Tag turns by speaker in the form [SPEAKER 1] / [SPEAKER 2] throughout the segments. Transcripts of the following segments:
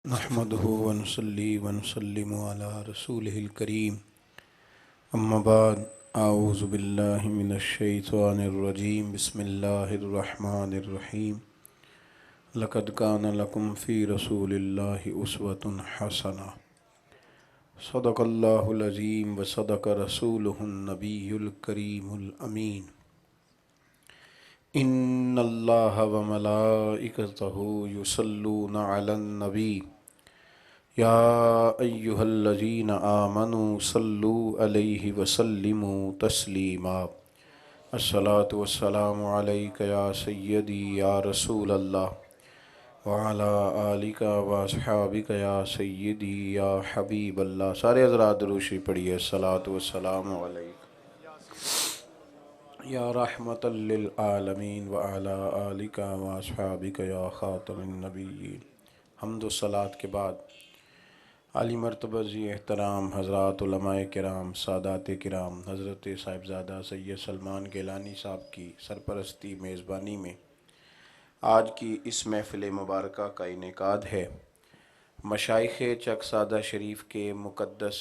[SPEAKER 1] نحمده ونصلي ونسلم على رسوله الكريم اما بعد اعوذ باللہ من الشیطان الرجیم بسم اللہ الرحمن الرحیم لقد كان لكم في رسول الله اسوة حسنة صدق اللہ العظیم وصدق رسوله النبی الکریم الامین ان اللہ وملائکتہ یصلون علی النبی یا ایہا الذین آمنوا صلوا علیہ وسلموا تسلیما الصلاۃ والسلام علیک یا سیدی یا رسول اللہ وعلی آلک واصحابک یا سیدی یا حبیب اللہ۔ سارے حضرات درود شریف پڑھیے، الصلاۃ والسلام علیک یا رحمت للعالمین وعلی آلک واصحابک یا خاتم النبیین۔ حمد و صلوات کے بعد عالی مرتبہ ذی احترام حضرات علماء کرام، سادات کرام، حضرت صاحبزادہ سید سلمان گیلانی صاحب کی سرپرستی میزبانی میں آج کی اس محفل مبارکہ کا انعقاد ہے۔ مشائخ چک سادہ شریف کے مقدس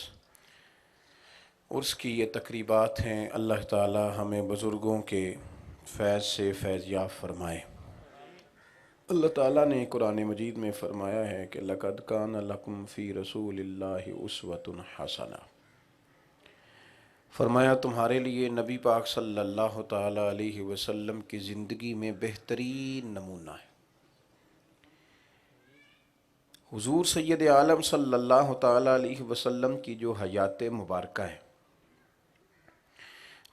[SPEAKER 1] عرس کی یہ تقریبات ہیں۔ اللہ تعالی ہمیں بزرگوں کے فیض سے فیض یاب فرمائے۔ اللہ تعالیٰ نے قرآن مجید میں فرمایا ہے کہ لَقَدْ كَانَ لَكُمْ فِي رَسُولِ اللَّهِ أُسْوَةٌ حَسَنَةٌ، فرمایا تمہارے لیے نبی پاک صلی اللہ تعالیٰ علیہ وسلم کی زندگی میں بہترین نمونہ ہے۔ حضور سید عالم صلی اللہ تعالیٰ علیہ وسلم کی جو حیات مبارکہ ہے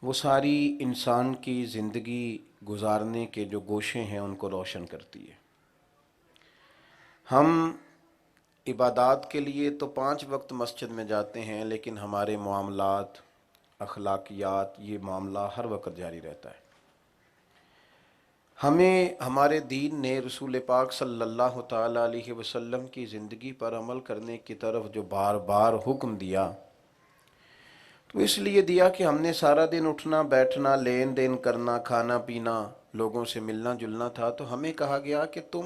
[SPEAKER 1] وہ ساری انسان کی زندگی گزارنے کے جو گوشے ہیں ان کو روشن کرتی ہے۔ ہم عبادات کے لیے تو 5 وقت مسجد میں جاتے ہیں، لیکن ہمارے معاملات، اخلاقیات، یہ معاملہ ہر وقت جاری رہتا ہے۔ ہمیں ہمارے دین نے رسول پاک صلی اللہ تعالیٰ علیہ وسلم کی زندگی پر عمل کرنے کی طرف جو بار بار حکم دیا تو اس لیے دیا کہ ہم نے سارا دن اٹھنا بیٹھنا، لین دین کرنا، کھانا پینا، لوگوں سے ملنا جلنا تھا، تو ہمیں کہا گیا کہ تم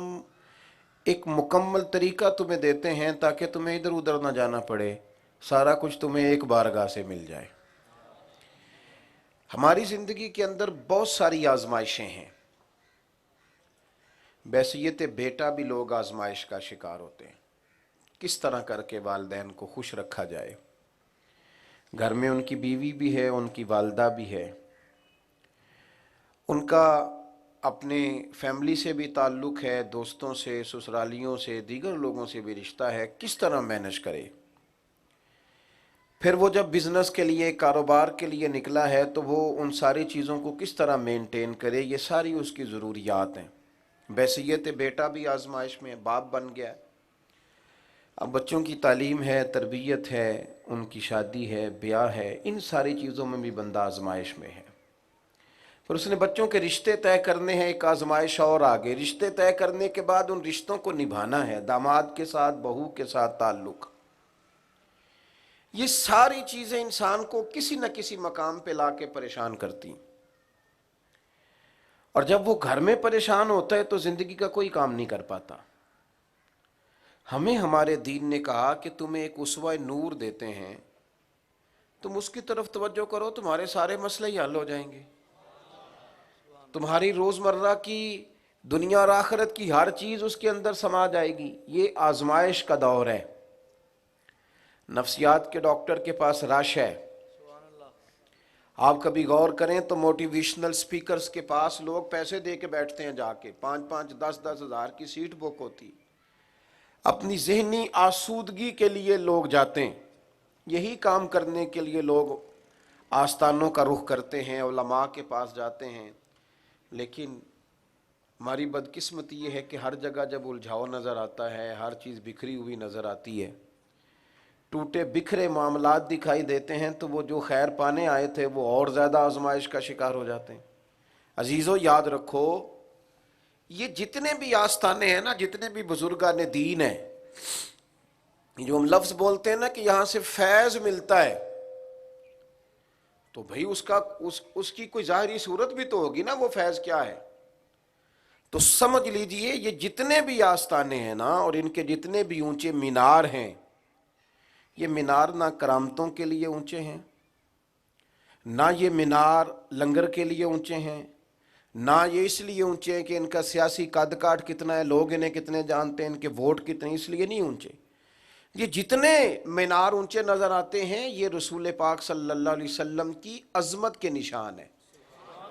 [SPEAKER 1] ایک مکمل طریقہ تمہیں دیتے ہیں تاکہ تمہیں ادھر ادھر نہ جانا پڑے، سارا کچھ تمہیں ایک بارگاہ سے مل جائے۔ ہماری زندگی کے اندر بہت ساری آزمائشیں ہیں۔ بحیثیت بیٹا بھی لوگ آزمائش کا شکار ہوتے ہیں، کس طرح کر کے والدین کو خوش رکھا جائے۔ گھر میں ان کی بیوی بھی ہے، ان کی والدہ بھی ہے، ان کا اپنے فیملی سے بھی تعلق ہے، دوستوں سے، سسرالیوں سے، دیگر لوگوں سے بھی رشتہ ہے، کس طرح مینج کرے۔ پھر وہ جب بزنس کے لیے، کاروبار کے لیے نکلا ہے تو وہ ان ساری چیزوں کو کس طرح مینٹین کرے، یہ ساری اس کی ضروریات ہیں۔ بحیثیت بیٹا بھی آزمائش میں، باپ بن گیا، اب بچوں کی تعلیم ہے، تربیت ہے، ان کی شادی ہے، بیاہ ہے، ان ساری چیزوں میں بھی بندہ آزمائش میں ہے۔ پھر اس نے بچوں کے رشتے طے کرنے ہیں، ایک آزمائش اور آگے، رشتے طے کرنے کے بعد ان رشتوں کو نبھانا ہے، داماد کے ساتھ، بہو کے ساتھ تعلق۔ یہ ساری چیزیں انسان کو کسی نہ کسی مقام پہ لا کے پریشان کرتی، اور جب وہ گھر میں پریشان ہوتا ہے تو زندگی کا کوئی کام نہیں کر پاتا۔ ہمیں ہمارے دین نے کہا کہ تمہیں ایک اسوہ نور دیتے ہیں، تم اس کی طرف توجہ کرو، تمہارے سارے مسئلے ہی حل ہو جائیں گے، تمہاری روزمرہ کی دنیا اور آخرت کی ہر چیز اس کے اندر سما جائے گی۔ یہ آزمائش کا دور ہے۔ نفسیات کے ڈاکٹر کے پاس رش ہے۔ آپ کبھی غور کریں تو موٹیویشنل سپیکرز کے پاس لوگ پیسے دے کے بیٹھتے ہیں، جا کے 5-5 10-10 ہزار کی سیٹ بک ہوتی، اپنی ذہنی آسودگی کے لیے لوگ جاتے ہیں۔ یہی کام کرنے کے لیے لوگ آستانوں کا رخ کرتے ہیں، علماء کے پاس جاتے ہیں، لیکن ہماری بدقسمتی یہ ہے کہ ہر جگہ جب الجھاؤ نظر آتا ہے، ہر چیز بکھری ہوئی نظر آتی ہے، ٹوٹے بکھرے معاملات دکھائی دیتے ہیں، تو وہ جو خیر پانے آئے تھے وہ اور زیادہ آزمائش کا شکار ہو جاتے ہیں۔ عزیزو یاد رکھو، یہ جتنے بھی آستانے ہیں نا، جتنے بھی بزرگان دین ہیں، جو ہم لفظ بولتے ہیں نا کہ یہاں سے فیض ملتا ہے، تو بھئی اس کی کوئی ظاہری صورت بھی تو ہوگی نا، وہ فیض کیا ہے۔ تو سمجھ لیجئے یہ جتنے بھی آستانے ہیں نا اور ان کے جتنے بھی اونچے مینار ہیں، یہ مینار نہ کرامتوں کے لیے اونچے ہیں، نہ یہ مینار لنگر کے لیے اونچے ہیں، نہ یہ اس لیے اونچے ہیں کہ ان کا سیاسی قد کاٹ کتنا ہے، لوگ انہیں کتنے جانتے ہیں، ان کے ووٹ کتنے، اس لیے نہیں اونچے۔ یہ جتنے مینار اونچے نظر آتے ہیں یہ رسول پاک صلی اللہ علیہ وسلم کی عظمت کے نشان ہے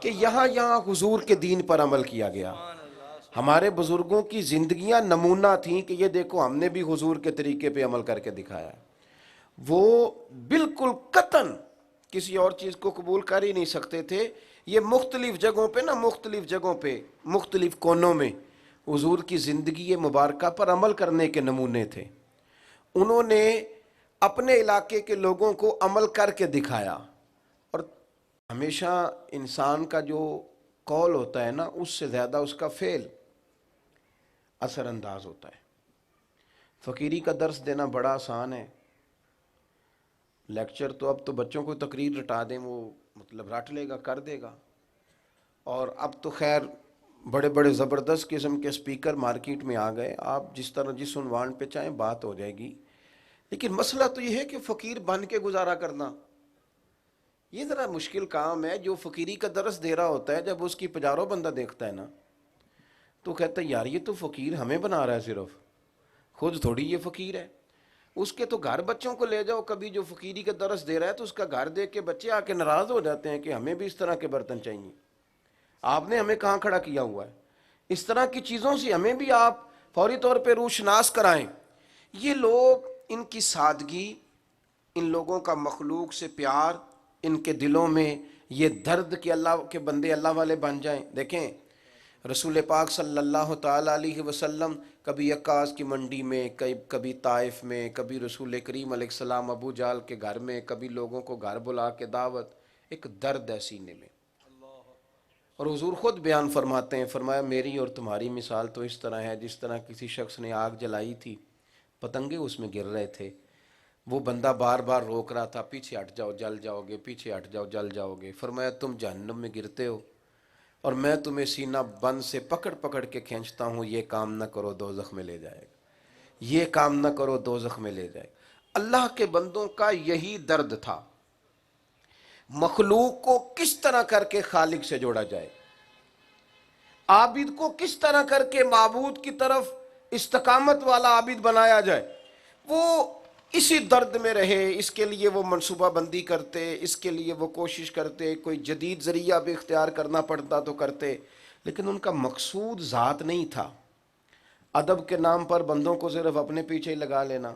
[SPEAKER 1] کہ یہاں حضور کے دین پر عمل کیا گیا۔ ہمارے بزرگوں کی زندگیاں نمونہ تھیں کہ یہ دیکھو ہم نے بھی حضور کے طریقے پہ عمل کر کے دکھایا ہے۔ وہ بالکل قطعاً کسی اور چیز کو قبول کر ہی نہیں سکتے تھے۔ یہ مختلف جگہوں پہ مختلف کونوں میں حضور کی زندگی مبارکہ پر عمل کرنے کے نمونے تھے۔ انہوں نے اپنے علاقے کے لوگوں کو عمل کر کے دکھایا، اور ہمیشہ انسان کا جو قول ہوتا ہے نا اس سے زیادہ اس کا فعل اثر انداز ہوتا ہے۔ فقیری کا درس دینا بڑا آسان ہے، لیکچر تو اب تو بچوں کو تقریر رٹا دیں وہ مطلب رٹ لے گا، کر دے گا، اور اب تو خیر بڑے بڑے زبردست قسم کے سپیکر مارکیٹ میں آ گئے، آپ جس طرح جس عنوان پہ چاہیں بات ہو جائے گی۔ لیکن مسئلہ تو یہ ہے کہ فقیر بن کے گزارا کرنا یہ ذرا مشکل کام ہے۔ جو فقیری کا درس دے رہا ہوتا ہے جب اس کی پجاروں بندہ دیکھتا ہے نا تو کہتا ہے یار یہ تو فقیر ہمیں بنا رہا ہے، صرف خود تھوڑی یہ فقیر ہے۔ اس کے تو گھر بچوں کو لے جاؤ کبھی جو فقیری کا درس دے رہا ہے تو اس کا گھر دیکھ کے بچے آ کے ناراض ہو جاتے ہیں کہ ہمیں بھی اس طرح کے برتن چاہیے، آپ نے ہمیں کہاں کھڑا کیا ہوا ہے۔ اس طرح کی چیزوں سے ہمیں بھی آپ فوری طور پہ روشناس کرائیں۔ یہ لوگ، ان کی سادگی، ان لوگوں کا مخلوق سے پیار، ان کے دلوں میں یہ درد کہ اللہ کے بندے اللہ والے بن جائیں۔ دیکھیں رسول پاک صلی اللہ تعالیٰ علیہ وسلم کبھی عکاظ کی منڈی میں، کبھی طائف میں، کبھی رسول کریم علیہ السلام ابو جہل کے گھر میں، کبھی لوگوں کو گھر بلا کے دعوت، ایک درد ہے سینے میں۔ اور حضور خود بیان فرماتے ہیں، فرمایا میری اور تمہاری مثال تو اس طرح ہے جس طرح کسی شخص نے آگ جلائی تھی، پتنگے اس میں گر رہے تھے، وہ بندہ بار بار روک رہا تھا پیچھے ہٹ جاؤ جل جاؤ گے، پیچھے ہٹ جاؤ جل جاؤ گے۔ فرمایا تم جہنم میں گرتے ہو اور میں تمہیں سینہ بند سے پکڑ پکڑ کے کھینچتا ہوں، یہ کام نہ کرو دوزخ میں لے جائے گا، یہ کام نہ کرو دوزخ میں لے جائے گا۔ اللہ کے بندوں کا یہی درد تھا، مخلوق کو کس طرح کر کے خالق سے جوڑا جائے، عابد کو کس طرح کر کے معبود کی طرف استقامت والا عابد بنایا جائے۔ وہ اسی درد میں رہے، اس کے لیے وہ منصوبہ بندی کرتے، اس کے لیے وہ کوشش کرتے، کوئی جدید ذریعہ بھی اختیار کرنا پڑتا تو کرتے، لیکن ان کا مقصود ذات نہیں تھا۔ ادب کے نام پر بندوں کو صرف اپنے پیچھے ہی لگا لینا،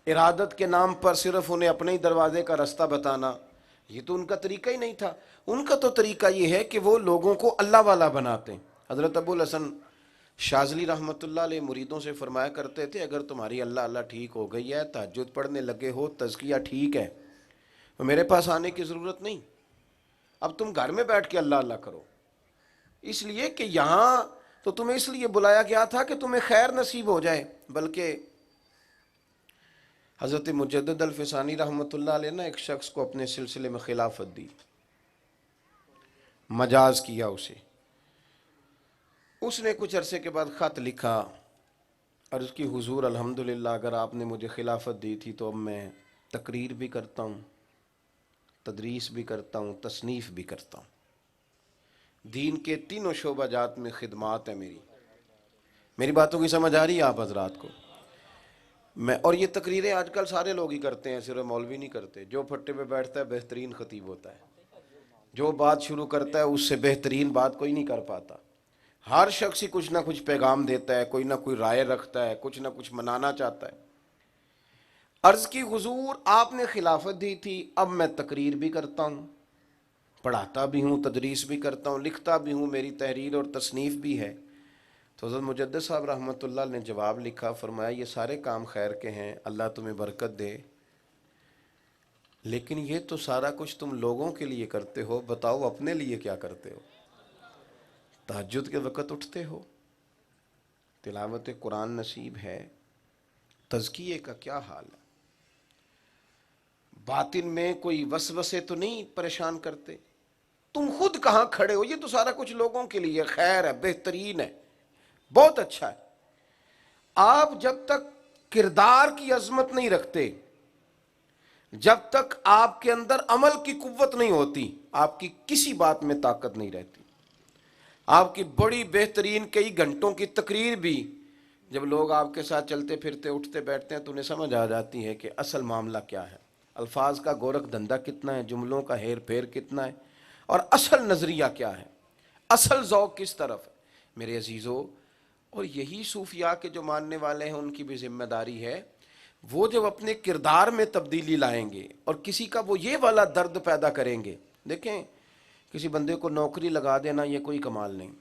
[SPEAKER 1] ارادت کے نام پر صرف انہیں اپنے ہی دروازے کا راستہ بتانا، یہ تو ان کا طریقہ ہی نہیں تھا۔ ان کا تو طریقہ یہ ہے کہ وہ لوگوں کو اللہ والا بناتے ہیں۔ حضرت ابو الحسن شاذلی رحمۃ اللہ علیہ مریدوں سے فرمایا کرتے تھے اگر تمہاری اللہ اللہ ٹھیک ہو گئی ہے، تہجد پڑھنے لگے ہو، تزکیہ ٹھیک ہے، تو میرے پاس آنے کی ضرورت نہیں، اب تم گھر میں بیٹھ کے اللہ اللہ کرو، اس لیے کہ یہاں تو تمہیں اس لیے بلایا گیا تھا کہ تمہیں خیر نصیب ہو جائے۔ بلکہ حضرت مجدد الفسانی رحمۃ اللہ علیہ نے ایک شخص کو اپنے سلسلے میں خلافت دی، مجاز کیا اسے، اس نے کچھ عرصے کے بعد خط لکھا اور اس کی حضور الحمدللہ اگر آپ نے مجھے خلافت دی تھی تو اب میں تقریر بھی کرتا ہوں، تدریس بھی کرتا ہوں، تصنیف بھی کرتا ہوں، دین کے تینوں شعبہ جات میں خدمات ہے میری باتوں کی سمجھ آ رہی ہے آپ حضرات کو؟ اور یہ تقریریں آج کل سارے لوگ ہی کرتے ہیں، صرف مولوی نہیں کرتے۔ جو پھٹے پہ بیٹھتا ہے بہترین خطیب ہوتا ہے، جو بات شروع کرتا ہے اس سے بہترین بات کوئی نہیں کر پاتا۔ ہر شخص ہی کچھ نہ کچھ پیغام دیتا ہے، کوئی نہ کوئی رائے رکھتا ہے، کچھ نہ کچھ منانا چاہتا ہے۔ عرض کی حضور آپ نے خلافت دی تھی، اب میں تقریر بھی کرتا ہوں، پڑھاتا بھی ہوں، تدریس بھی کرتا ہوں، لکھتا بھی ہوں، میری تحریر اور تصنیف بھی ہے۔ تو حضرت مجدد صاحب رحمۃ اللہ نے جواب لکھا، فرمایا یہ سارے کام خیر کے ہیں، اللہ تمہیں برکت دے، لیکن یہ تو سارا کچھ تم لوگوں کے لیے کرتے ہو، بتاؤ اپنے لیے کیا کرتے ہو؟ تہجد کے وقت اٹھتے ہو، تلاوت قرآن نصیب ہے، تزکیے کا کیا حال ہے؟ باطن میں کوئی وسوسے تو نہیں پریشان کرتے؟ تم خود کہاں کھڑے ہو؟ یہ تو سارا کچھ لوگوں کے لیے خیر ہے، بہترین ہے، بہت اچھا ہے۔ آپ جب تک کردار کی عظمت نہیں رکھتے، جب تک آپ کے اندر عمل کی قوت نہیں ہوتی، آپ کی کسی بات میں طاقت نہیں رہتی۔ آپ کی بڑی بہترین کئی گھنٹوں کی تقریر بھی جب لوگ آپ کے ساتھ چلتے پھرتے اٹھتے بیٹھتے ہیں تو انہیں سمجھ آ جاتی ہے کہ اصل معاملہ کیا ہے، الفاظ کا گورکھ دھندا کتنا ہے، جملوں کا ہیر پھیر کتنا ہے، اور اصل نظریہ کیا ہے، اصل ذوق کس طرف ہے۔ میرے عزیزو، اور یہی صوفیاء کے جو ماننے والے ہیں ان کی بھی ذمہ داری ہے، وہ جب اپنے کردار میں تبدیلی لائیں گے اور کسی کا وہ یہ والا درد پیدا کریں گے۔ دیکھیں، کسی بندے کو نوکری لگا دینا یہ کوئی کمال نہیں،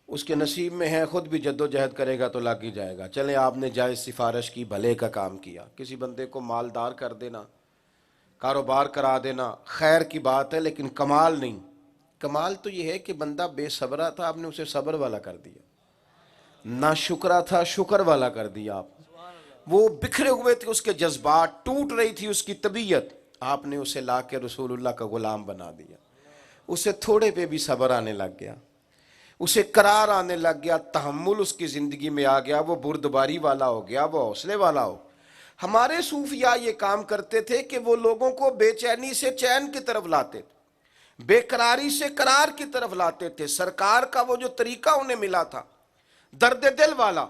[SPEAKER 1] اس کے نصیب میں ہے، خود بھی جد و جہد کرے گا تو لگ ہی جائے گا۔ چلیں آپ نے جائز سفارش کی، بھلے کا کام کیا۔ کسی بندے کو مالدار کر دینا، کاروبار کرا دینا، خیر کی بات ہے، لیکن کمال نہیں۔ کمال تو یہ ہے کہ بندہ بے صبرا تھا، آپ نے اسے صبر والا کر دیا، نہ شکرا تھا، شکر والا کر دیا آپ۔ وہ بکھرے ہوئے تھے اس کے جذبات، ٹوٹ رہی تھی اس کی طبیعت، آپ نے اسے لا کے رسول اللہ کا غلام بنا دیا۔ اسے تھوڑے پہ بھی صبر آنے لگ گیا، اسے قرار آنے لگ گیا، تحمل اس کی زندگی میں آ گیا، وہ بردباری والا ہو گیا، وہ حوصلے والا ہو۔ ہمارے صوفیاء یہ کام کرتے تھے کہ وہ لوگوں کو بے چینی سے چین کی طرف لاتے تھے، بے قراری سے قرار کی طرف لاتے تھے۔ سرکار کا وہ جو طریقہ انہیں ملا تھا درد دل والا،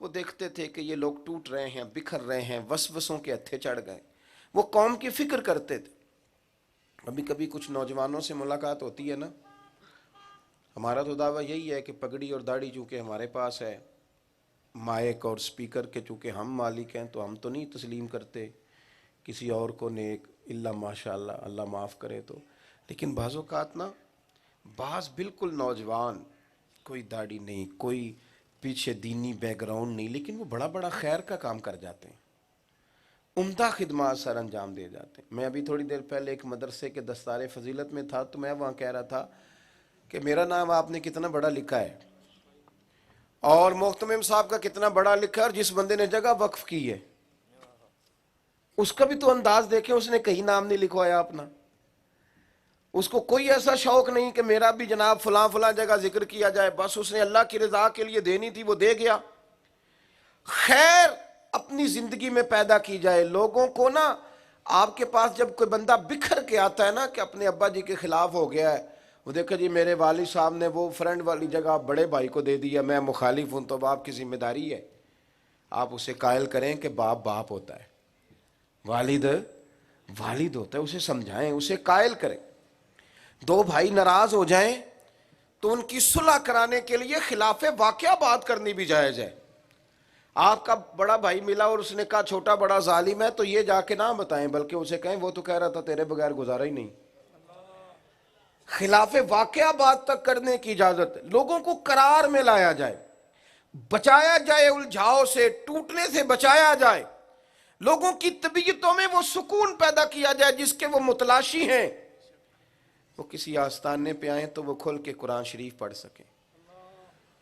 [SPEAKER 1] وہ دیکھتے تھے کہ یہ لوگ ٹوٹ رہے ہیں، بکھر رہے ہیں، وسوسوں کے ہتھے چڑھ گئے، وہ قوم کی فکر کرتے تھے۔ کبھی کبھی کچھ نوجوانوں سے ملاقات ہوتی ہے نا، ہمارا تو دعویٰ یہی ہے کہ پگڑی اور داڑھی چونکہ ہمارے پاس ہے، مائک اور سپیکر کے چونکہ ہم مالک ہیں، تو ہم تو نہیں تسلیم کرتے کسی اور کو نیک، الا ماشاء اللہ، اللہ معاف کرے تو۔ لیکن بعض اوقات نا، بعض بالکل نوجوان، کوئی داڑھی نہیں، کوئی پیچھے دینی بیک گراؤنڈ نہیں، لیکن وہ بڑا بڑا خیر کا کام کر جاتے ہیں، عمدہ خدمات سر انجام دے جاتے ہیں۔ میں ابھی تھوڑی دیر پہلے ایک مدرسے کے دستار فضیلت میں تھا، تو میں وہاں کہہ رہا تھا کہ میرا نام آپ نے کتنا بڑا لکھا ہے، اور محتمم صاحب کا کتنا بڑا لکھا ہے، اور جس بندے نے جگہ وقف کی ہے اس کا بھی تو انداز دیکھیں، اس نے کہیں نام نہیں لکھوایا اپنا، اس کو کوئی ایسا شوق نہیں کہ میرا بھی جناب فلاں فلاں جگہ ذکر کیا جائے، بس اس نے اللہ کی رضا کے لیے دینی تھی وہ دے گیا۔ خیر اپنی زندگی میں پیدا کی جائے لوگوں کو نا۔ آپ کے پاس جب کوئی بندہ بکھر کے آتا ہے نا کہ اپنے ابا جی کے خلاف ہو گیا ہے، وہ دیکھو جی میرے والد صاحب نے وہ فرینڈ والی جگہ بڑے بھائی کو دے دیا، میں مخالف ہوں، تو باپ کی ذمہ داری ہے آپ اسے قائل کریں کہ باپ باپ ہوتا ہے، والد والد ہوتا ہے، اسے سمجھائیں، اسے قائل کریں۔ دو بھائی ناراض ہو جائیں تو ان کی صلح کرانے کے لیے خلاف واقعہ بات کرنی بھی جائز ہے۔ آپ کا بڑا بھائی ملا اور اس نے کہا چھوٹا بڑا ظالم ہے، تو یہ جا کے نہ بتائیں، بلکہ اسے کہیں وہ تو کہہ رہا تھا تیرے بغیر گزارا ہی نہیں۔ خلاف واقعہ بات تک کرنے کی اجازت، لوگوں کو قرار میں لایا جائے، بچایا جائے، الجھاؤ سے، ٹوٹنے سے بچایا جائے، لوگوں کی طبیعتوں میں وہ سکون پیدا کیا جائے جس کے وہ متلاشی ہیں۔ وہ کسی آستانے پہ آئیں تو وہ کھل کے قرآن شریف پڑھ سکیں،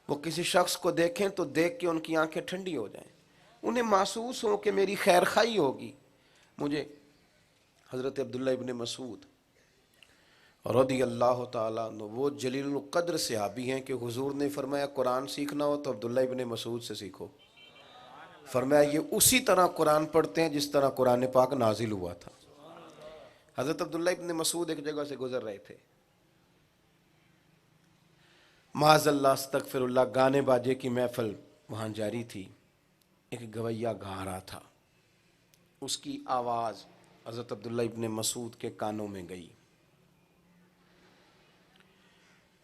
[SPEAKER 1] وہ کسی شخص کو دیکھیں تو دیکھ کے ان کی آنکھیں ٹھنڈی ہو جائیں، انہیں محسوس ہو کہ میری خیر خواہی ہوگی۔ مجھے حضرت عبداللہ ابن مسعود رضی اللہ تعالیٰ عنہ، وہ جلیل القدر صحابی ہیں کہ حضور نے فرمایا قرآن سیکھنا ہو تو عبداللہ ابن مسعود سے سیکھو۔ فرمایا یہ اسی طرح قرآن پڑھتے ہیں جس طرح قرآن پاک نازل ہوا تھا۔ حضرت عبداللہ ابن مسعود ایک جگہ سے گزر رہے تھے، معاذ اللہ استغفر اللہ، گانے باجے کی محفل وہاں جاری تھی، ایک گویا گا رہا تھا، اس کی آواز حضرت عبداللہ ابن مسعود کے کانوں میں گئی۔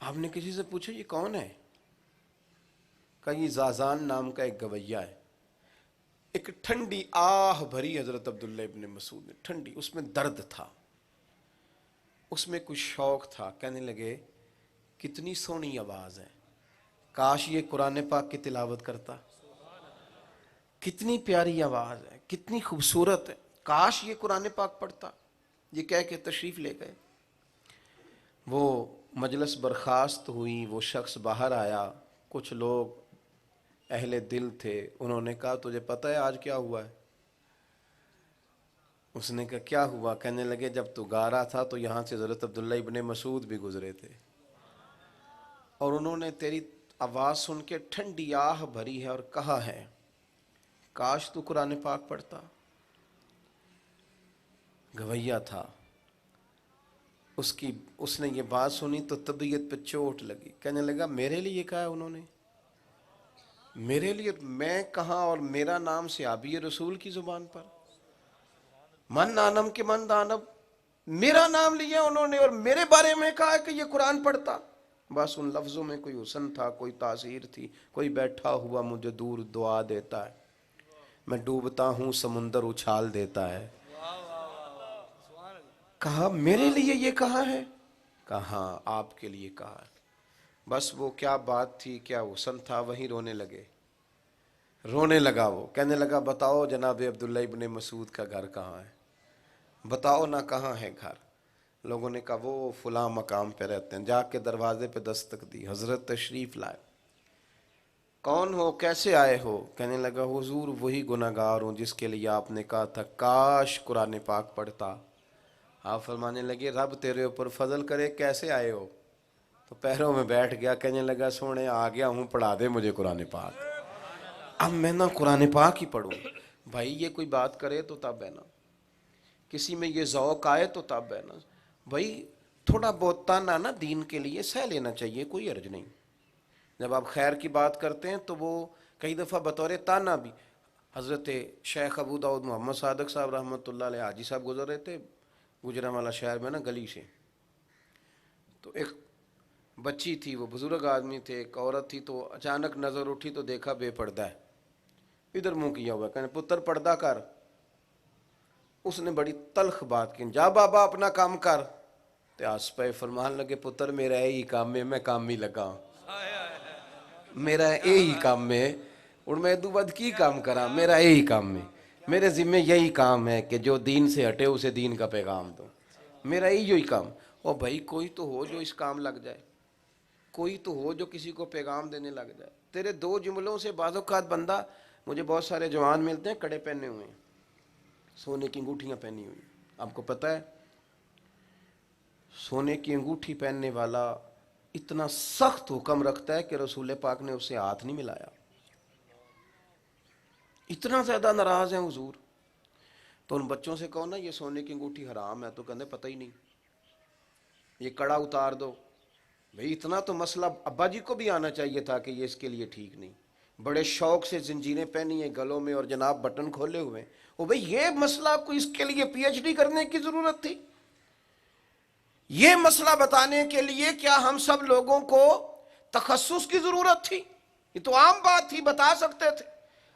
[SPEAKER 1] آپ نے کسی سے پوچھا یہ کون ہے؟ کہا یہ زازان نام کا ایک گویا ہے۔ ایک ٹھنڈی آہ بھری حضرت عبداللہ ابن مسعود نے، ٹھنڈی، اس میں درد تھا، اس میں کچھ شوق تھا۔ کہنے لگے کتنی سونی آواز ہے، کاش یہ قرآن پاک کی تلاوت کرتا، کتنی پیاری آواز ہے، کتنی خوبصورت ہے، کاش یہ قرآن پاک پڑھتا۔ یہ کہہ کے تشریف لے گئے۔ وہ مجلس برخاست ہوئی، وہ شخص باہر آیا، کچھ لوگ اہل دل تھے، انہوں نے کہا تجھے پتہ ہے آج کیا ہوا ہے؟ اس نے کہا کیا ہوا؟ کہنے لگے جب تو گا رہا تھا تو یہاں سے حضرت عبداللہ ابن مسعود بھی گزرے تھے، اور انہوں نے تیری آواز سن کے ٹھنڈی آہ بھری ہے اور کہا ہے کاش تو قرآن پاک پڑھتا۔ گویا تھا، اس نے یہ بات سنی تو طبیعت پہ چوٹ لگی، کہنے لگا میرے لیے کہا ہے انہوں نے؟ میرے لیے؟ میں کہاں اور میرا نام صحابی رسول کی زبان پر؟ من نانم کے من دانم، میرا نام لیا انہوں نے اور میرے بارے میں کہا کہ یہ قرآن پڑھتا۔ بس ان لفظوں میں کوئی حسن تھا، کوئی تاثیر تھی۔ کوئی بیٹھا ہوا مجھے دور دعا دیتا ہے، میں ڈوبتا ہوں سمندر اچھال دیتا ہے۔ کہا میرے لیے یہ کہا ہے؟ کہا ہاں آپ کے لیے کہا ہے۔ بس وہ کیا بات تھی، کیا حسن تھا، وہیں رونے لگے۔ رونے لگا، وہ کہنے لگا بتاؤ جناب عبداللہ ابن مسعود کا گھر کہاں ہے؟ بتاؤ نہ کہاں ہے گھر؟ لوگوں نے کہا وہ فلاں مقام پہ رہتے ہیں۔ جا کے دروازے پہ دستک دی، حضرت تشریف لائے۔ کون ہو، کیسے آئے ہو؟ کہنے لگا حضور وہی گناہگار ہوں جس کے لیے آپ نے کہا تھا کاش قرآن پاک پڑھتا۔ آپ فرمانے لگے رب تیرے اوپر فضل کرے، کیسے آئے ہو؟ تو پیروں میں بیٹھ گیا، کہنے لگا سونے آ گیا ہوں، پڑھا دے مجھے قرآن پاک۔ اب میں نہ قرآن پاک ہی پڑھوں۔ بھائی یہ کوئی بات کرے تو تب ہے نا، کسی میں یہ ذوق آئے تو تب ہے نا۔ بھائی تھوڑا بہت تانا نا دین کے لیے سہ لینا چاہیے، کوئی حرج نہیں۔ جب آپ خیر کی بات کرتے ہیں تو وہ کئی دفعہ بطور تانا بھی۔ حضرت شیخ ابو داؤد محمد صادق صاحب رحمۃ اللہ علیہ حاجی صاحب گزر رہے تھے گوجرانوالہ شہر میں نا گلی سے، تو ایک بچی تھی، وہ بزرگ آدمی تھے، ایک عورت تھی، تو اچانک نظر اٹھی تو دیکھا بے پردہ ہے، ادھر منہ کیا ہوا، کہنے پتر پردہ کر۔ اس نے بڑی تلخ بات کی، جا بابا اپنا کام کر۔ تے آس پہ فرمان لگے پتر میرا یہی کام ہے، میں کام ہی لگا ہوں، میرا یہی کام میں، اور میں دو بعد کی کام کرا، میرا یہی کام میں، میرے ذمہ یہی کام ہے کہ جو دین سے ہٹے اسے دین کا پیغام دو، میرا یہی کام۔ اور بھائی کوئی تو ہو جو اس کام لگ جائے، کوئی تو ہو جو کسی کو پیغام دینے لگ جائے۔ تیرے دو جملوں سے بعض اوقات بندہ، مجھے بہت سارے جوان ملتے ہیں کڑے پہنے ہوئے ہیں، سونے کی انگوٹھیاں پہنی ہوئی، آپ کو پتہ ہے سونے کی انگوٹھی پہننے والا اتنا سخت حکم رکھتا ہے کہ رسول پاک نے اسے ہاتھ نہیں ملایا، اتنا زیادہ ناراض ہیں حضور۔ تو ان بچوں سے کہو نا یہ سونے کی انگوٹھی حرام ہے تو کہتے پتہ ہی نہیں، یہ کڑا اتار دو۔ بھئی اتنا تو مسئلہ ابا جی کو بھی آنا چاہیے تھا کہ یہ اس کے لیے ٹھیک نہیں۔ بڑے شوق سے زنجیریں پہنی ہیں گلوں میں اور جناب بٹن کھولے ہوئے، او بھئی یہ مسئلہ کوئی اس کے لیے پی ایچ ڈی کرنے کی ضرورت تھی؟ یہ مسئلہ بتانے کے لیے کیا ہم سب لوگوں کو تخصص کی ضرورت تھی؟ یہ تو عام بات تھی، بتا سکتے تھے۔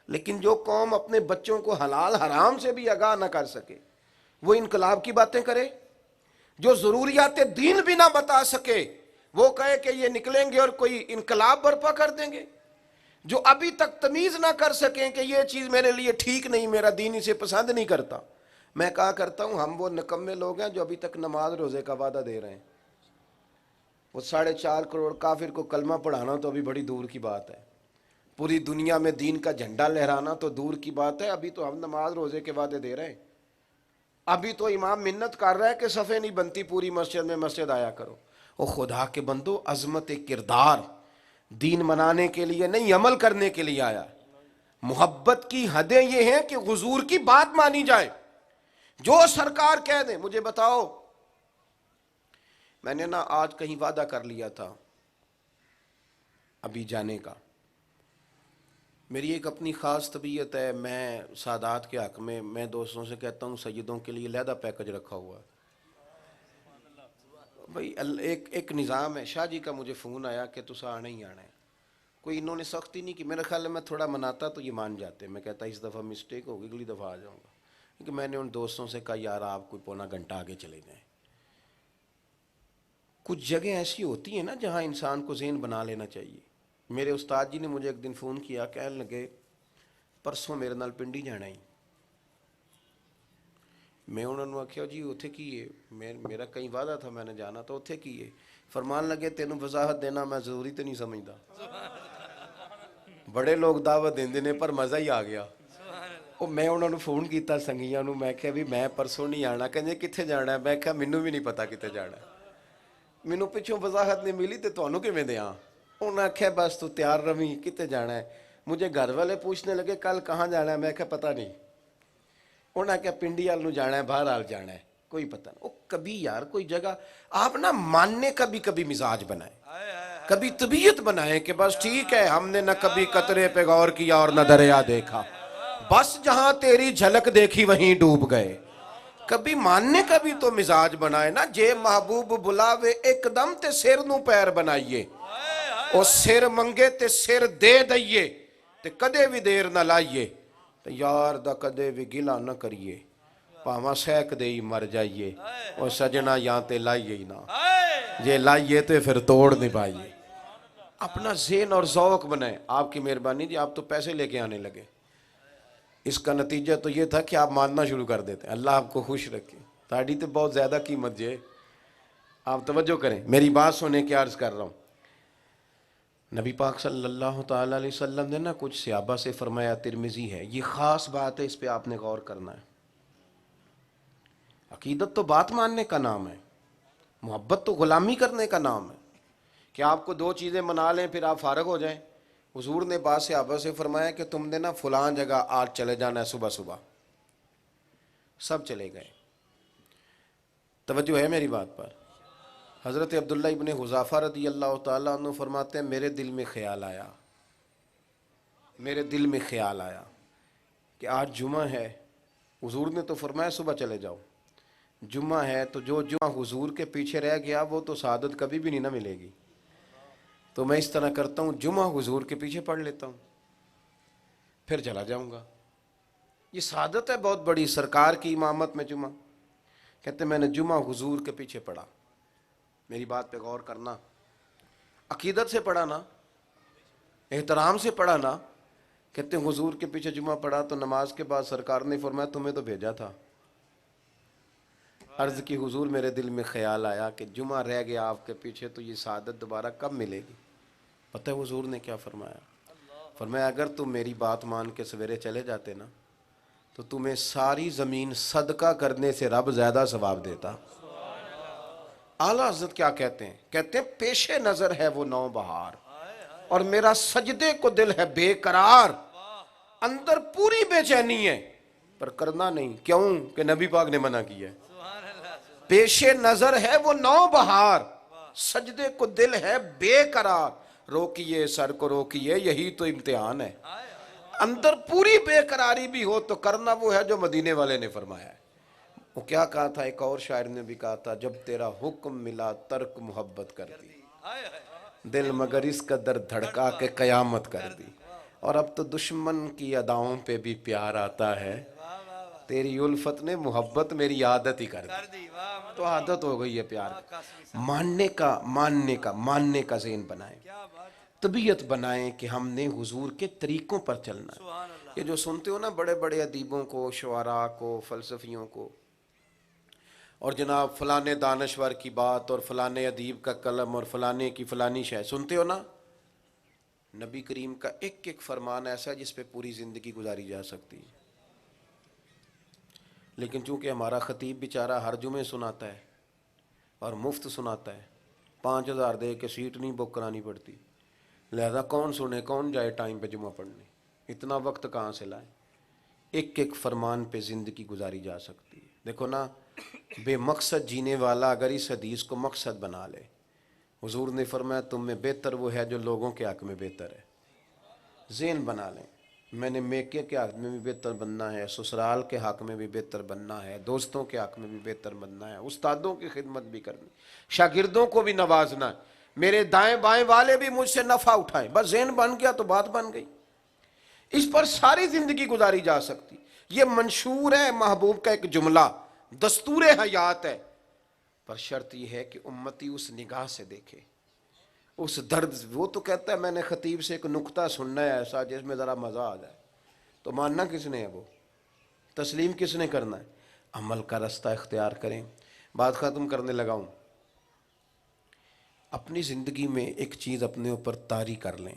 [SPEAKER 1] لیکن جو قوم اپنے بچوں کو حلال حرام سے بھی آگاہ نہ کر سکے، وہ انقلاب کی باتیں کرے، جو ضروریات دین بھی نہ بتا سکے وہ کہے کہ یہ نکلیں گے اور کوئی انقلاب برپا کر دیں گے، جو ابھی تک تمیز نہ کر سکیں کہ یہ چیز میرے لیے ٹھیک نہیں، میرا دین اسے پسند نہیں کرتا۔ میں کہا کرتا ہوں ہم وہ نکمے لوگ ہیں جو ابھی تک نماز روزے کا وعدہ دے رہے ہیں۔ وہ 4.5 کروڑ کافر کو کلمہ پڑھانا تو ابھی بڑی دور کی بات ہے، پوری دنیا میں دین کا جھنڈا لہرانا تو دور کی بات ہے، ابھی تو ہم نماز روزے کے وعدے دے رہے ہیں۔ ابھی تو امام منت کر رہا ہے کہ صفیں نہیں بنتی پوری مسجد میں، مسجد آیا کرو۔ او خدا کے بندو، عظمت کردار دین منانے کے لیے نہیں عمل کرنے کے لیے آیا۔ محبت کی حدیں یہ ہیں کہ حضور کی بات مانی جائے، جو سرکار کہہ دیں۔ مجھے بتاؤ، میں نے نا آج کہیں وعدہ کر لیا تھا ابھی جانے کا، میری ایک اپنی خاص طبیعت ہے، میں سادات کے حق میں دوستوں سے کہتا ہوں سیدوں کے لیے علیحدہ پیکج رکھا ہوا ہے۔ بھائی ایک نظام ہے، شاہ جی کا مجھے فون آیا کہ تسا آنا ہی آنا ہے، کوئی انہوں نے سختی نہیں کی، میرے خیال ہے میں تھوڑا مناتا تو یہ مان جاتے، میں کہتا اس دفعہ مسٹیک ہوگی اگلی دفعہ آ جاؤں گا، کیونکہ میں نے ان دوستوں سے کہا یار آپ کوئی پونا گھنٹہ آگے چلے جائیں۔ کچھ جگہیں ایسی ہوتی ہیں نا جہاں انسان کو ذہن بنا لینا چاہیے۔ میرے استاد جی نے مجھے ایک دن فون کیا، کہنے لگے پرسوں میرے نال پنڈی جانا ہی، میں انہوں نے آخیا جی اتھے کی ہے، میرا کئی وعدہ تھا میں نے جانا تو اتھے کی ہے۔ فرمان لگے تینوں وضاحت دینا میں ضروری تو نہیں سمجھتا، بڑے لوگ دعوت دیندے نے پر مزہ ہی آ گیا۔ ਉਹ ਮੈਂ ਉਹਨਾਂ ਨੂੰ ਫੋਨ ਕੀਤਾ ਸੰਗੀਆਂ ਨੂੰ, ਮੈਂ ਕਿਹਾ ਵੀ ਮੈਂ ਪਰਸੋਂ ਨਹੀਂ ਆਣਾ। ਕਹਿੰਦੇ ਕਿੱਥੇ ਜਾਣਾ? ਮੈਂ ਕਿਹਾ ਮੈਨੂੰ ਵੀ ਨਹੀਂ ਪਤਾ ਕਿੱਥੇ ਜਾਣਾ, ਮੈਨੂੰ ਪਿੱਛੋਂ ਵਜ਼ਾਹਤ ਨਹੀਂ ਮਿਲੀ ਤੇ ਤੁਹਾਨੂੰ ਕਿਵੇਂ ਦਿਆਂ। ਉਹਨਾਂ ਆਖਿਆ ਬਸ ਤੂੰ ਤਿਆਰ ਰਵੀ, ਕਿਤੇ ਜਾਣਾ ਹੈ। مجھے گھر والے پوچھنے لگے کل کہاں جانا ہے؟ میں کہا پتہ نہیں۔ انہوں نے کہا پنڈی وال نو جانا ہے، بہرحال جانا ہے، کوئی پتہ نہیں۔ کبھی یار کوئی جگہ آپ نا ماننے کا بھی کبھی مزاج بنائیں، کبھی طبیعت بنائیں کہ بس ٹھیک ہے ہم نے نہ کبھی قطرے پہ غور کیا اور نہ دریا دیکھا، بس جہاں تیری جھلک دیکھی وہیں ڈوب گئے۔ کبھی ماننے کا بھی تو مزاج بنائے نا۔ جے محبوب بلاوے ایک دم تے سر نو پیر بنائیے، اور سر منگے تے سر دے دئیے، تے کدے بھی دیر نہ لائیے، تے یار دا کدے بھی گلا نہ کریے، پاما سیک دے ہی مر جائیے، اور سجنہ یہاں تے لائیے ہی نہ، یہ لائیے تے پھر توڑ نہیں پائیے۔ اپنا ذہن اور ذوق بنائیں۔ آپ کی مہربانی جی، آپ تو پیسے لے کے آنے لگے، اس کا نتیجہ تو یہ تھا کہ آپ ماننا شروع کر دیتے ہیں۔ اللہ آپ کو خوش رکھے۔ تاڑی تو بہت زیادہ قیمت جے، آپ توجہ کریں، میری بات سنیں کہ عرض کر رہا ہوں۔ نبی پاک صلی اللہ تعالیٰ علیہ وسلم نے نا کچھ صحابہ سے فرمایا، ترمذی ہے، یہ خاص بات ہے، اس پہ آپ نے غور کرنا ہے۔ عقیدت تو بات ماننے کا نام ہے، محبت تو غلامی کرنے کا نام ہے، کہ آپ کو دو چیزیں منا لیں پھر آپ فارغ ہو جائیں۔ حضور نے بعض صحابہ سے فرمایا کہ تم نے نا فلاں جگہ آج چلے جانا ہے صبح صبح، سب چلے گئے۔ توجہ ہے میری بات پر؟ حضرت عبداللہ ابن حذافہ رضی اللہ تعالیٰ عنہ فرماتے ہیں میرے دل میں خیال آیا، میرے دل میں خیال آیا کہ آج جمعہ ہے، حضور نے تو فرمایا صبح چلے جاؤ، جمعہ ہے تو جو جمعہ حضور کے پیچھے رہ گیا وہ تو سعادت کبھی بھی نہیں نہ ملے گی، تو میں اس طرح کرتا ہوں جمعہ حضور کے پیچھے پڑھ لیتا ہوں، پھر چلا جاؤں گا۔ یہ سعادت ہے بہت بڑی، سرکار کی امامت میں جمعہ۔ کہتے میں نے جمعہ حضور کے پیچھے پڑھا، میری بات پہ غور کرنا، عقیدت سے پڑھا نا، احترام سے پڑھا نا۔ کہتے ہیں حضور کے پیچھے جمعہ پڑھا تو نماز کے بعد سرکار نے فرمایا تمہیں تو بھیجا تھا۔ عرض کی حضور میرے دل میں خیال آیا کہ جمعہ رہ گیا آپ کے پیچھے تو یہ سعادت دوبارہ کب ملے گی؟ پتہ ہے حضور نے کیا فرمایا؟ فرمایا اگر تم میری بات مان کے سویرے چلے جاتے نا تو تمہیں ساری زمین صدقہ کرنے سے رب زیادہ ثواب دیتا۔ اعلیٰ حضرت کیا کہتے ہیں؟ کہتے ہیں پیش نظر ہے وہ نو بہار، اور میرا سجدے کو دل ہے بے قرار، اندر پوری بے چینی ہے پر کرنا نہیں، کیوں کہ نبی پاک نے منع کیا ہے۔ پیش نظر ہے وہ نو بہار، سجدے کو دل ہے بے قرار، روکیے سر کو روکیے یہی تو امتحان ہے۔ اندر پوری بے قراری بھی ہو تو کرنا وہ ہے جو مدینے والے نے فرمایا ہے۔ وہ کیا کہا تھا؟ ایک اور شاعر نے بھی کہا تھا، جب تیرا حکم ملا ترک محبت کر دی، دل مگر اس قدر دھڑکا کے قیامت کر دی، اور اب تو دشمن کی اداؤں پہ بھی پیار آتا ہے، تیری الفت نے محبت میری عادت ہی کر دی، تو عادت ہو گئی ہے پیار کا۔ ماننے کا ذہن بنائیں، طبیعت بنائیں کہ ہم نے حضور کے طریقوں پر چلنا ہے۔ یہ جو سنتے ہو نا بڑے بڑے ادیبوں کو، شعراء کو، فلسفیوں کو، اور جناب فلانے دانشور کی بات اور فلانے ادیب کا کلم اور فلانے کی فلانی شے سنتے ہو نا، نبی کریم کا ایک ایک فرمان ایسا ہے جس پہ پوری زندگی گزاری جا سکتی ہے، لیکن چونکہ ہمارا خطیب بیچارہ ہر جمعے سناتا ہے اور مفت سناتا ہے، 5,000 دے کے سیٹ نہیں بک کرانی پڑتی، لہذا کون سنے، کون جائے ٹائم پہ جمعہ پڑھنے، اتنا وقت کہاں سے لائیں؟ ایک ایک فرمان پہ زندگی گزاری جا سکتی ہے۔ دیکھو نا، بے مقصد جینے والا اگر اس حدیث کو مقصد بنا لے، حضور نے فرمایا تم میں بہتر وہ ہے جو لوگوں کے حق میں بہتر ہے۔ ذہن بنا لیں، میں نے میکے کے حق میں بھی بہتر بننا ہے، سسرال کے حق میں بھی بہتر بننا ہے، دوستوں کے حق میں بھی بہتر بننا ہے، استادوں کی خدمت بھی کرنی، شاگردوں کو بھی نوازنا ہے، میرے دائیں بائیں والے بھی مجھ سے نفع اٹھائیں، بس ذہن بن گیا تو بات بن گئی۔ اس پر ساری زندگی گزاری جا سکتی۔ یہ منشور ہے محبوب کا ایک جملہ، دستور حیات ہے، پر شرط یہ ہے کہ امتی اس نگاہ سے دیکھے، اس درد۔ وہ تو کہتا ہے میں نے خطیب سے ایک نکتہ سننا ہے ایسا جس میں ذرا مزہ آ جائے، تو ماننا کس نے ہے؟ وہ تسلیم کس نے کرنا ہے؟ عمل کا رستہ اختیار کریں۔ بات ختم کرنے لگا ہوں۔ اپنی زندگی میں ایک چیز اپنے اوپر طاری کر لیں،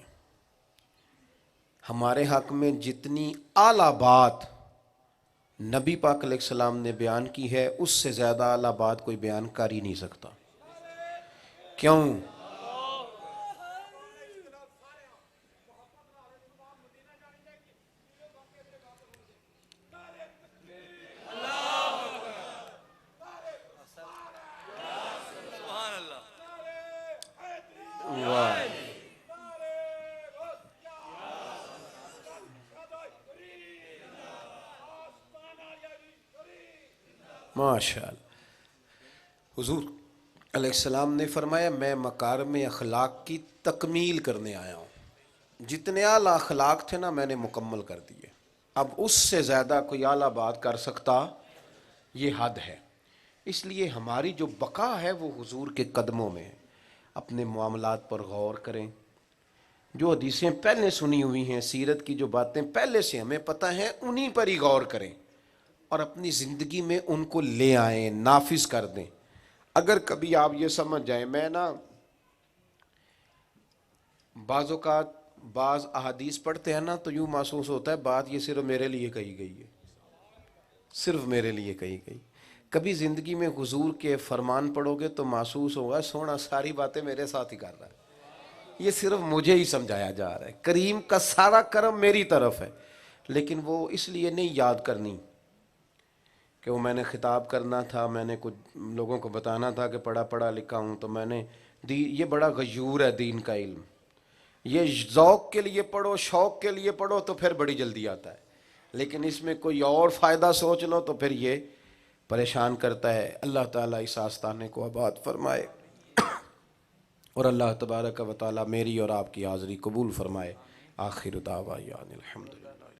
[SPEAKER 1] ہمارے حق میں جتنی اعلیٰ بات نبی پاک علیہ السلام نے بیان کی ہے، اس سے زیادہ اعلیٰ بات کوئی بیان کر ہی نہیں سکتا۔ کیوں؟ واہ، ماشاء اللہ۔ حضور علیہ السلام نے فرمایا میں مکارم اخلاق کی تکمیل کرنے آیا ہوں، جتنے اعلیٰ اخلاق تھے نا میں نے مکمل کر دیے، اب اس سے زیادہ کوئی اعلیٰ بات کر سکتا، یہ حد ہے۔ اس لیے ہماری جو بقا ہے وہ حضور کے قدموں میں ہے۔ اپنے معاملات پر غور کریں، جو حدیثیں پہلے سنی ہوئی ہیں، سیرت کی جو باتیں پہلے سے ہمیں پتہ ہیں، انہی پر ہی غور کریں اور اپنی زندگی میں ان کو لے آئیں، نافذ کر دیں۔ اگر کبھی آپ یہ سمجھ جائیں، میں نا بعض اوقات بعض احادیث پڑھتے ہیں نا تو یوں محسوس ہوتا ہے بات یہ صرف میرے لیے کہی گئی ہے، صرف میرے لیے کہی گئی۔ کبھی زندگی میں حضور کے فرمان پڑھو گے تو محسوس ہوگا سونا ساری باتیں میرے ساتھ ہی کر رہا ہے، یہ صرف مجھے ہی سمجھایا جا رہا ہے، کریم کا سارا کرم میری طرف ہے۔ لیکن وہ اس لیے نہیں یاد کرنی کہ وہ میں نے خطاب کرنا تھا، میں نے کچھ لوگوں کو بتانا تھا کہ پڑھا لکھا ہوں تو میں نے یہ بڑا غیور ہے دین کا علم، یہ ذوق کے لیے پڑھو، شوق کے لیے پڑھو تو پھر بڑی جلدی آتا ہے، لیکن اس میں کوئی اور فائدہ سوچ لو تو پھر یہ پریشان کرتا ہے۔ اللہ تعالیٰ اس آستانے کو آباد فرمائے اور اللہ تبارک و تعالیٰ میری اور آپ کی حاضری قبول فرمائے۔ آخر دعوانا الحمدللہ۔